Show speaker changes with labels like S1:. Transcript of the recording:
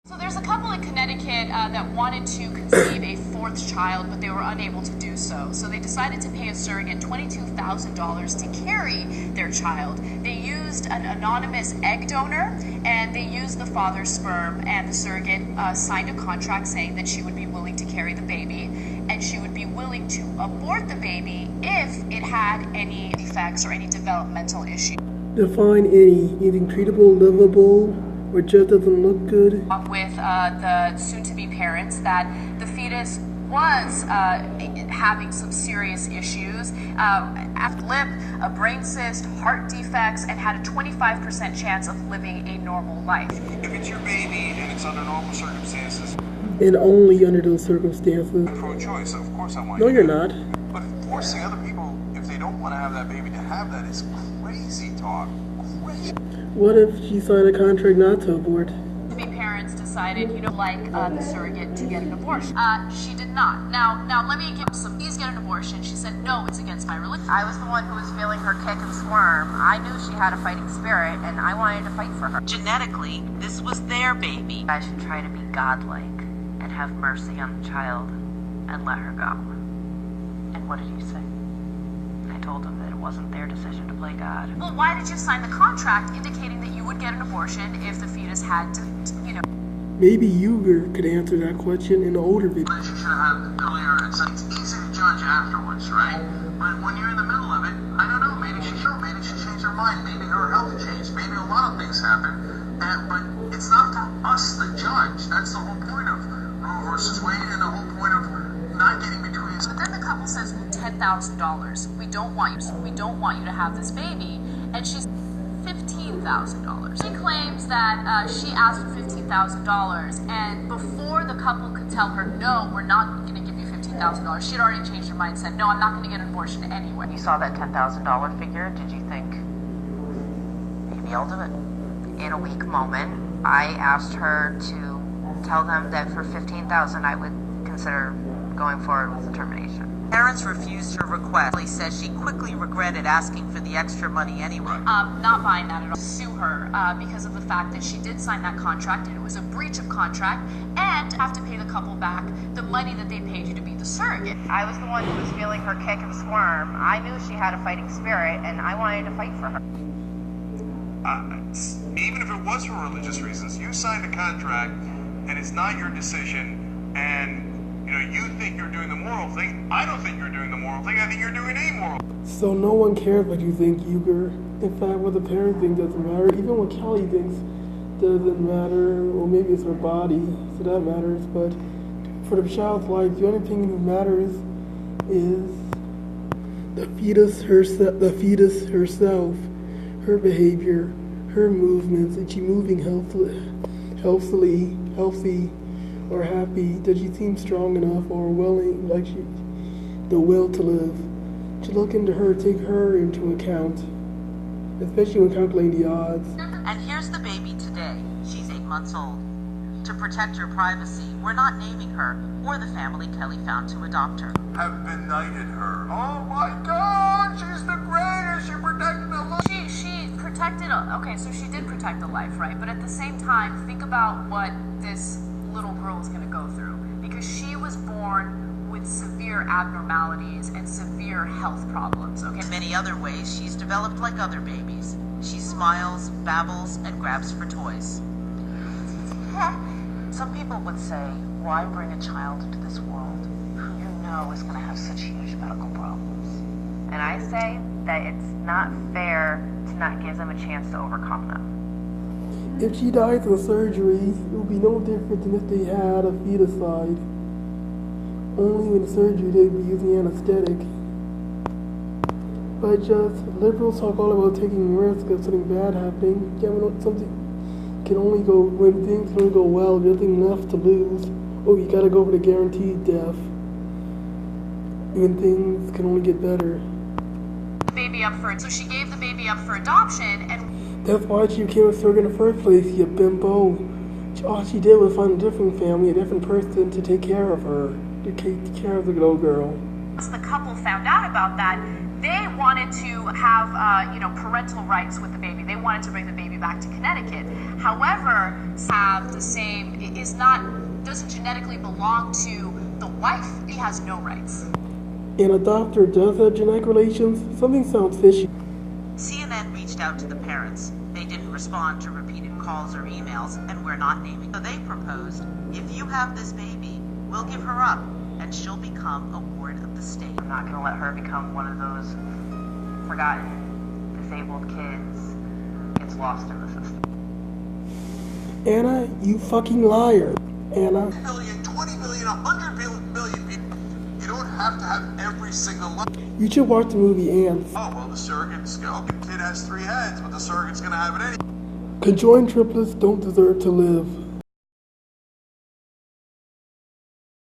S1: So there's a couple in Connecticut that wanted to conceive a fourth child, but they were unable to do so. So they decided to pay a surrogate $22,000 to carry their child. They used an anonymous egg donor, and they used the father's sperm, and the surrogate signed a contract saying that she would be willing to carry the baby, and she would be willing to abort the baby if it had any defects or any developmental issues.
S2: Define any. Anything treatable, livable, or just doesn't look good?
S1: With the soon-to-be parents that the fetus was having some serious issues, a lip, a brain cyst, heart defects, and had a 25% chance of living a normal life.
S3: If it's your baby and it's under normal circumstances,
S2: And only under those circumstances.
S3: I'm pro-choice, so of course I want
S2: No,
S3: you
S2: you're
S3: to.
S2: not.
S3: But forcing other people, if they don't want to have that baby, to have that is crazy talk. Crazy.
S2: What if she signed a contract not to abort?
S1: The parents decided, the surrogate to get an abortion. She did not. Now let me give some. Please get an abortion. She said, no, it's against my religion.
S4: I was the one who was feeling her kick and squirm. I knew she had a fighting spirit, and I wanted to fight for her.
S5: Genetically, this was their baby.
S4: I should try to be godlike and have mercy on the child and let her go. And what did you say? I told him that it wasn't their decision to play God.
S1: Well, why did you sign the contract indicating that you would get an abortion if the fetus had to.
S2: Maybe you could answer that question in an older video.
S3: She should have had earlier. It's easy to judge afterwards, right? But when you're in the middle of it, I don't know. Maybe she changed her mind. Maybe her health changed. Maybe a lot of things happened. But it's not for us, the judge. That's the whole point of Roe versus Wade, and the whole point of not getting between.
S1: But then the couple says $10,000. We don't want you to have this baby, and she's $15,000. She claims that she asked for $15,000, and before the couple could tell her, no, we're not going to give you $15,000, she had already changed her mind and said, no, I'm not going to get an abortion anyway.
S4: You saw that $10,000 figure. Did you think maybe I'll do it? In a weak moment, I asked her to tell them that for $15,000 I would consider going forward with the termination.
S5: Parents refused her request. She says she quickly regretted asking for the extra money anyway.
S1: Not buying that at all. Sue her because of the fact that she did sign that contract, and it was a breach of contract, and have to pay the couple back the money that they paid you to be the surrogate.
S4: I was the one who was feeling her kick and squirm. I knew she had a fighting spirit, and I wanted to fight for her.
S3: Even if it was for religious reasons, you signed a contract, and it's not your decision, and you think you're doing the moral thing. I don't think you're doing the moral thing. I think you're doing amoral.
S2: So no one cares what you think, Uger. In fact, what the parents think doesn't matter. Even what Kelly thinks doesn't matter. Well, maybe it's her body, so that matters. But for the child's life, the only thing that matters is the fetus herself, her behavior, her movements. Is she moving healthy, or happy? Does she seem strong enough or willing, the will to live? To look into her, take her into account, especially when calculating the odds.
S5: And here's the baby today. She's 8 months old. To protect her privacy, we're not naming her or the family Kelly found to adopt her.
S3: Have benighted her. Oh my God, she's the greatest. She protected the life.
S1: She protected. Okay, so she did protect the life, right? But at the same time, think about what this little girl is going to go through, because she was born with severe abnormalities and severe health problems. Okay.
S5: In many other ways, she's developed like other babies. She smiles, babbles, and grabs for toys.
S4: Some people would say, why bring a child into this world who you know is going to have such huge medical problems? And I say that it's not fair to not give them a chance to overcome them.
S2: If she dies of surgery, it would be no different than if they had a feticide. Only in the surgery they'd be using anesthetic. But just liberals talk all about taking risk of something bad happening. Yeah, when things can only go well, there's nothing left to lose. Oh, you gotta go for the guaranteed death. When things can only get better.
S1: So she gave the baby up for adoption, and
S2: that's why she became a surrogate in the first place, you bimbo. All she did was find a different family, a different person to take care of her, to take care of the little girl.
S1: once the couple found out about that, they wanted to have, parental rights with the baby. They wanted to bring the baby back to Connecticut. However, have the same, doesn't genetically belong to the wife. He has no rights.
S2: And a doctor does have genetic relations? Something sounds fishy.
S5: CNN reached out to the parents. They didn't respond to repeated calls or emails, and we're not naming. So they proposed, if you have this baby, we'll give her up, and she'll become a ward of the state.
S4: I'm not gonna let her become one of those forgotten, disabled kids gets lost in the system.
S2: Anna, you fucking liar. Anna.
S3: 10 million, 20 million, 100 million people. You don't have to have every single one.
S2: You should watch the movie Ants.
S3: Oh, well, the surrogate's kid has 3 heads, but the surrogate's gonna have it anyway.
S2: Conjoined triplets don't deserve to live.